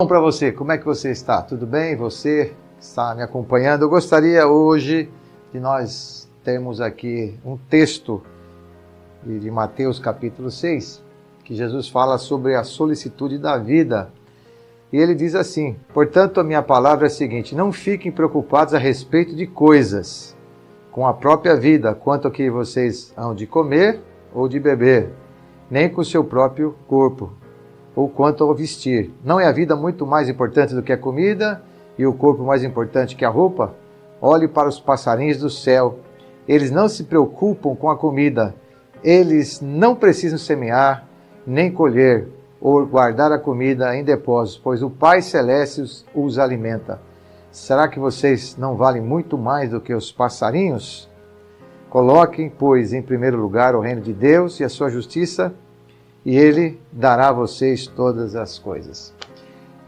Bom para você, como é que você está? Tudo bem? Você está me acompanhando? Eu gostaria hoje de nós termos aqui um texto de Mateus capítulo 6, que Jesus fala sobre a solicitude da vida. E ele diz assim: portanto, a minha palavra é a seguinte: não fiquem preocupados a respeito de coisas com a própria vida, quanto ao que vocês hão de comer ou de beber, nem com o seu próprio corpo, ou quanto ao vestir. Não é a vida muito mais importante do que a comida, e o corpo mais importante que a roupa? Olhe para os passarinhos do céu. Eles não se preocupam com a comida. Eles não precisam semear, nem colher, ou guardar a comida em depósitos, pois o Pai Celeste os alimenta. Será que vocês não valem muito mais do que os passarinhos? Coloquem, pois, em primeiro lugar o reino de Deus e a sua justiça, e Ele dará a vocês todas as coisas.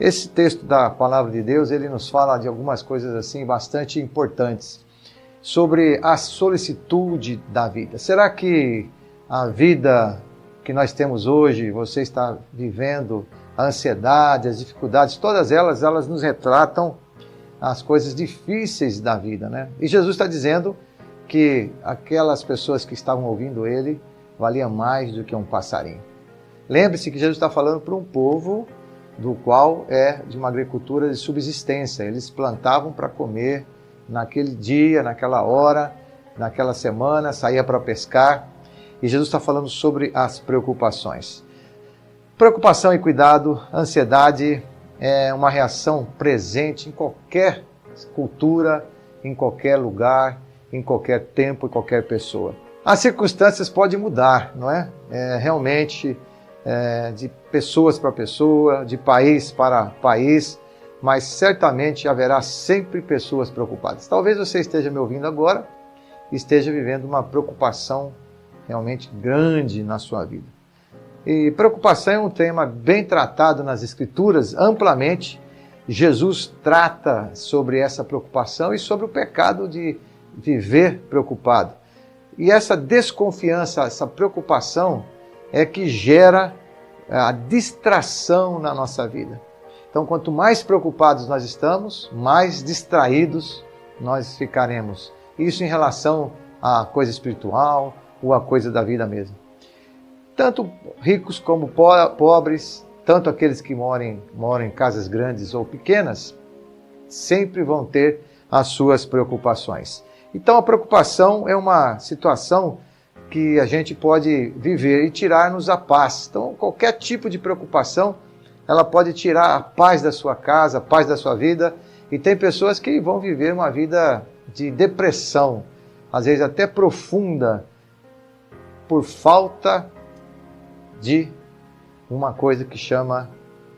Esse texto da Palavra de Deus, ele nos fala de algumas coisas assim bastante importantes sobre a solicitude da vida. Será que a vida que nós temos hoje, você está vivendo, a ansiedade, as dificuldades, todas elas nos retratam as coisas difíceis da vida, né? E Jesus está dizendo que aquelas pessoas que estavam ouvindo ele valiam mais do que um passarinho. Lembre-se que Jesus está falando para um povo do qual é de uma agricultura de subsistência. Eles plantavam para comer naquele dia, naquela hora, naquela semana, saía para pescar. E Jesus está falando sobre as preocupações. Preocupação e cuidado, ansiedade é uma reação presente em qualquer cultura, em qualquer lugar, em qualquer tempo, em qualquer pessoa. As circunstâncias podem mudar, não é? Realmente, de pessoas para pessoa, de país para país, mas certamente haverá sempre pessoas preocupadas. Talvez você esteja me ouvindo agora e esteja vivendo uma preocupação realmente grande na sua vida. E preocupação é um tema bem tratado nas Escrituras, amplamente. Jesus trata sobre essa preocupação e sobre o pecado de viver preocupado. E essa desconfiança, essa preocupação é que gera a distração na nossa vida. Então, quanto mais preocupados nós estamos, mais distraídos nós ficaremos. Isso em relação à coisa espiritual ou à coisa da vida mesmo. Tanto ricos como pobres, tanto aqueles que moram em casas grandes ou pequenas, sempre vão ter as suas preocupações. Então, a preocupação é uma situação que a gente pode viver e tirar-nos a paz. Então, qualquer tipo de preocupação, ela pode tirar a paz da sua casa, a paz da sua vida. E tem pessoas que vão viver uma vida de depressão, às vezes até profunda, por falta de uma coisa que chama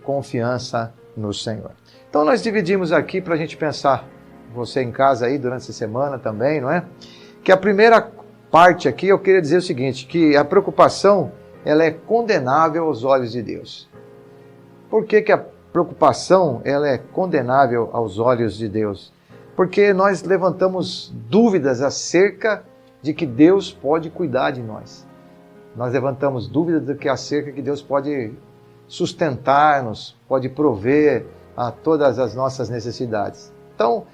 confiança no Senhor. Então, nós dividimos aqui para a gente pensar, você em casa aí durante essa semana também, não é? Que a primeira parte aqui eu queria dizer o seguinte, que a preocupação ela é condenável aos olhos de Deus. Por que a preocupação ela é condenável aos olhos de Deus? Porque nós levantamos dúvidas acerca de que Deus pode cuidar de nós. Nós levantamos dúvidas acerca de que Deus pode sustentar-nos, pode prover a todas as nossas necessidades. Então,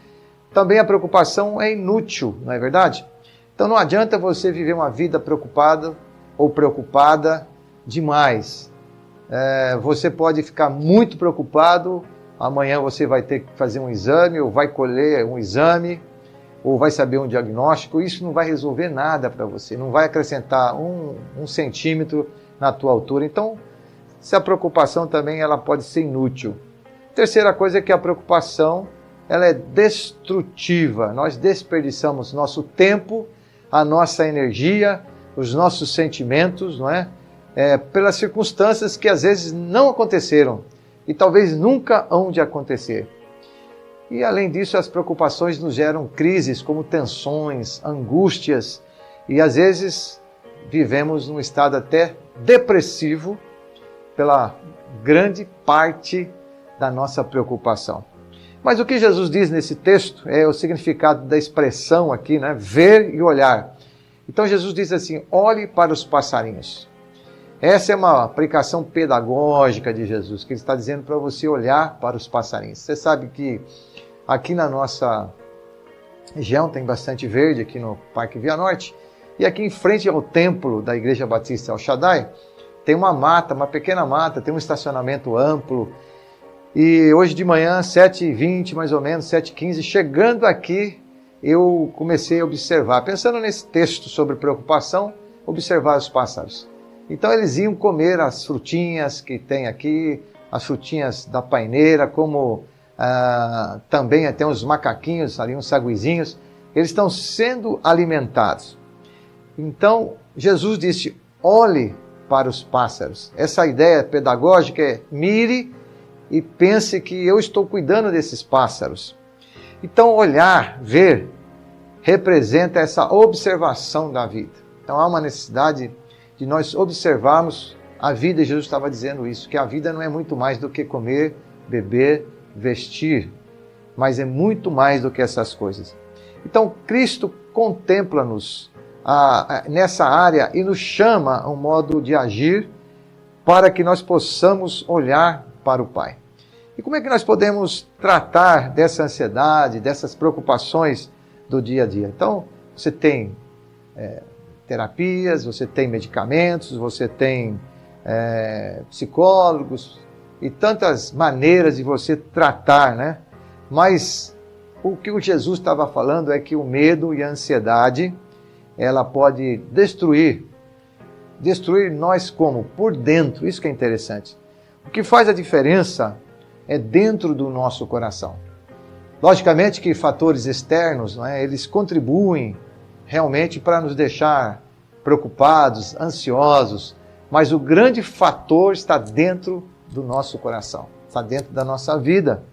também a preocupação é inútil, não é verdade? Então não adianta você viver uma vida preocupada ou preocupada demais. Você pode ficar muito preocupado, amanhã você vai ter que fazer um exame, ou vai colher um exame, ou vai saber um diagnóstico. Isso não vai resolver nada para você, não vai acrescentar um centímetro na tua altura. Então, a preocupação também ela pode ser inútil. Terceira coisa é que a preocupação ela é destrutiva. Nós desperdiçamos nosso tempo, a nossa energia, os nossos sentimentos, não é? Pelas circunstâncias que às vezes não aconteceram e talvez nunca hão de acontecer. E além disso, as preocupações nos geram crises como tensões, angústias e às vezes vivemos num estado até depressivo pela grande parte da nossa preocupação. Mas o que Jesus diz nesse texto é o significado da expressão aqui, né? Ver e olhar. Então Jesus diz assim, olhe para os passarinhos. Essa é uma aplicação pedagógica de Jesus, que ele está dizendo para você olhar para os passarinhos. Você sabe que aqui na nossa região tem bastante verde, aqui no Parque Via Norte, e aqui em frente ao templo da Igreja Batista El Shaddai, tem uma mata, uma pequena mata, tem um estacionamento amplo. E hoje de manhã, 7h20 mais ou menos, 7h15, chegando aqui, eu comecei a observar, pensando nesse texto sobre preocupação, observar os pássaros. Então eles iam comer as frutinhas que tem aqui, as frutinhas da paineira, como também tem uns macaquinhos ali, uns saguizinhos, eles estão sendo alimentados. Então Jesus disse, olhe para os pássaros. Essa ideia pedagógica é mire e pense que eu estou cuidando desses pássaros. Então olhar, ver, representa essa observação da vida. Então há uma necessidade de nós observarmos a vida, e Jesus estava dizendo isso, que a vida não é muito mais do que comer, beber, vestir, mas é muito mais do que essas coisas. Então Cristo contempla-nos nessa área e nos chama a um modo de agir para que nós possamos olhar para o Pai. E como é que nós podemos tratar dessa ansiedade, dessas preocupações do dia a dia? Então, você tem terapias, você tem medicamentos, você tem psicólogos e tantas maneiras de você tratar, né? Mas o que o Jesus estava falando é que o medo e a ansiedade, ela pode destruir nós como? Por dentro, isso que é interessante. O que faz a diferença é dentro do nosso coração. Logicamente que fatores externos, né, eles contribuem realmente para nos deixar preocupados, ansiosos, mas o grande fator está dentro do nosso coração, está dentro da nossa vida.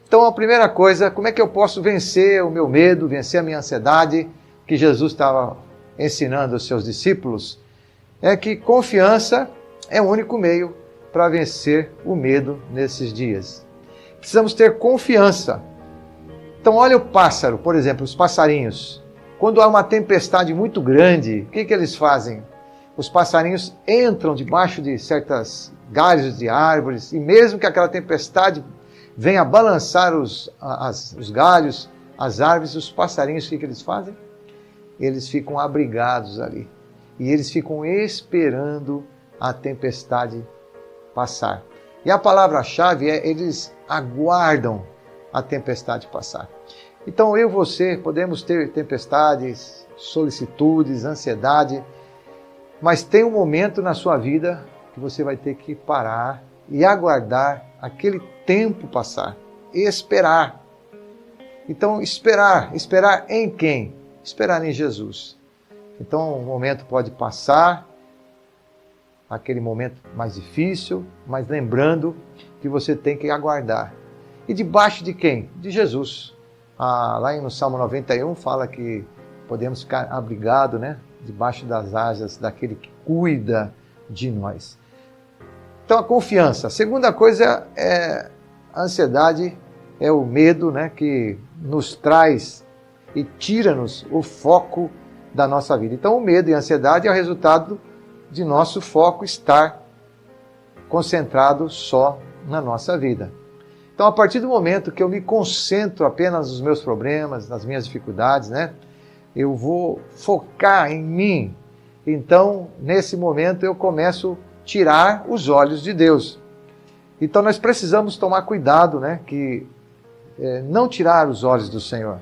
Então a primeira coisa, como é que eu posso vencer o meu medo, vencer a minha ansiedade, que Jesus estava ensinando aos seus discípulos, é que confiança é o único meio para vencer o medo nesses dias. Precisamos ter confiança. Então olha o pássaro, por exemplo, os passarinhos. Quando há uma tempestade muito grande, o que eles fazem? Os passarinhos entram debaixo de certas galhos de árvores, e mesmo que aquela tempestade venha balançar os galhos, as árvores, os passarinhos, o que eles fazem? Eles ficam abrigados ali. E eles ficam esperando a tempestade passar. E a palavra-chave é, eles aguardam a tempestade passar. Então eu e você podemos ter tempestades, solicitudes, ansiedade, mas tem um momento na sua vida que você vai ter que parar e aguardar aquele tempo passar. E esperar. Então esperar em quem? Esperar em Jesus. Então o momento pode passar, aquele momento mais difícil, mas lembrando que você tem que aguardar. E debaixo de quem? De Jesus. Lá no Salmo 91 fala que podemos ficar abrigados, né? Debaixo das asas daquele que cuida de nós. Então a confiança. A segunda coisa é a ansiedade, é o medo, né? Que nos traz e tira-nos o foco da nossa vida. Então o medo e a ansiedade é o resultado de nosso foco estar concentrado só na nossa vida. Então, a partir do momento que eu me concentro apenas nos meus problemas, nas minhas dificuldades, né? Eu vou focar em mim. Então, nesse momento, eu começo a tirar os olhos de Deus. Então, nós precisamos tomar cuidado, né? Que não tirar os olhos do Senhor.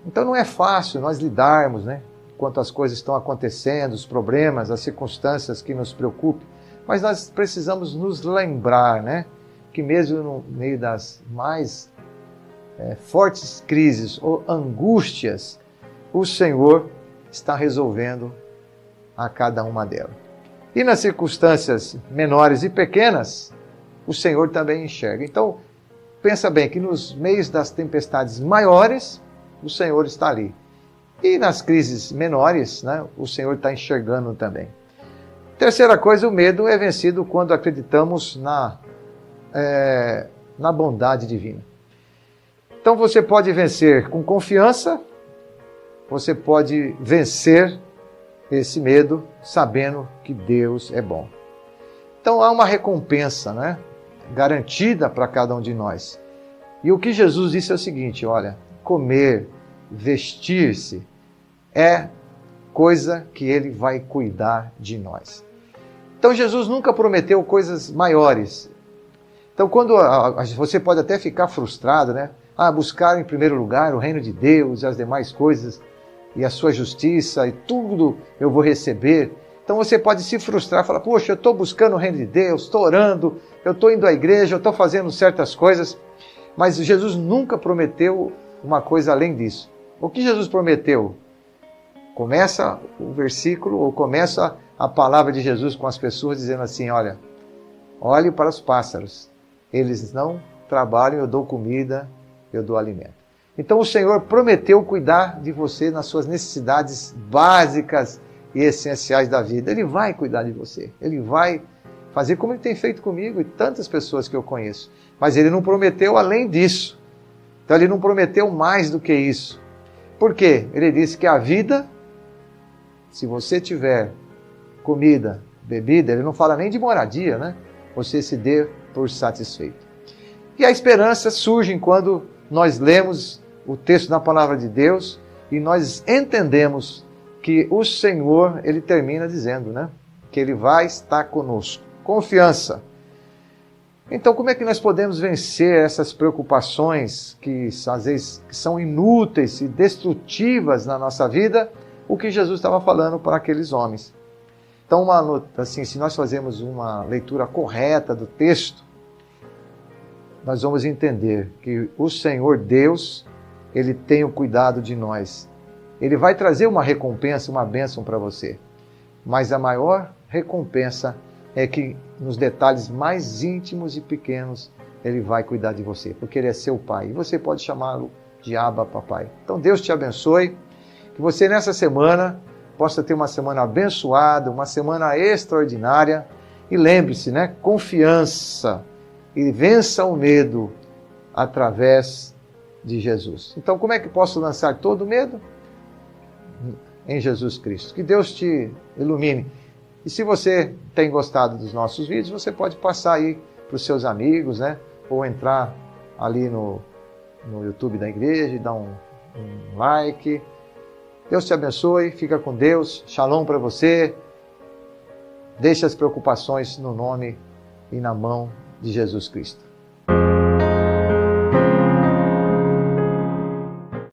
Então, não é fácil nós lidarmos, né? Enquanto as coisas estão acontecendo, os problemas, as circunstâncias que nos preocupam. Mas nós precisamos nos lembrar, né, que mesmo no meio das mais fortes crises ou angústias, o Senhor está resolvendo a cada uma delas. E nas circunstâncias menores e pequenas, o Senhor também enxerga. Então, pensa bem que nos meios das tempestades maiores, o Senhor está ali. E nas crises menores, né, o Senhor está enxergando também. Terceira coisa, o medo é vencido quando acreditamos na bondade divina. Então você pode vencer com confiança, você pode vencer esse medo sabendo que Deus é bom. Então há uma recompensa, né, garantida para cada um de nós. E o que Jesus disse é o seguinte, olha, comer, vestir-se é coisa que Ele vai cuidar de nós. Então Jesus nunca prometeu coisas maiores. Então quando você pode até ficar frustrado, né? Buscar em primeiro lugar o reino de Deus e as demais coisas, e a sua justiça, e tudo eu vou receber. Então você pode se frustrar, falar, poxa, eu estou buscando o reino de Deus, estou orando, eu estou indo à igreja, eu estou fazendo certas coisas, mas Jesus nunca prometeu uma coisa além disso. O que Jesus prometeu? Começa o versículo, ou começa a palavra de Jesus com as pessoas dizendo assim, olha, olhe para os pássaros, eles não trabalham, eu dou comida, eu dou alimento. Então o Senhor prometeu cuidar de você nas suas necessidades básicas e essenciais da vida. Ele vai cuidar de você. Ele vai fazer como Ele tem feito comigo e tantas pessoas que eu conheço. Mas Ele não prometeu além disso. Então Ele não prometeu mais do que isso. Por quê? Ele disse que a vida, se você tiver comida, bebida, Ele não fala nem de moradia, né? Você se dê por satisfeito. E a esperança surge quando nós lemos o texto da palavra de Deus e nós entendemos que o Senhor, Ele termina dizendo, né? Que Ele vai estar conosco. Confiança. Então, como é que nós podemos vencer essas preocupações que às vezes são inúteis e destrutivas na nossa vida? O que Jesus estava falando para aqueles homens. Então, assim, se nós fazemos uma leitura correta do texto, nós vamos entender que o Senhor Deus, Ele tem o cuidado de nós. Ele vai trazer uma recompensa, uma bênção para você. Mas a maior recompensa é que nos detalhes mais íntimos e pequenos, Ele vai cuidar de você, porque Ele é seu Pai. E você pode chamá-lo de Abba, Papai. Então Deus te abençoe, que você nessa semana possa ter uma semana abençoada, uma semana extraordinária. E lembre-se, né? Confiança. E vença o medo através de Jesus. Então, como é que posso lançar todo o medo? Em Jesus Cristo. Que Deus te ilumine. E se você tem gostado dos nossos vídeos, você pode passar aí para os seus amigos, né? Ou entrar ali no YouTube da igreja e dar um like. Deus te abençoe, fica com Deus. Shalom para você. Deixe as preocupações no nome e na mão de Jesus Cristo.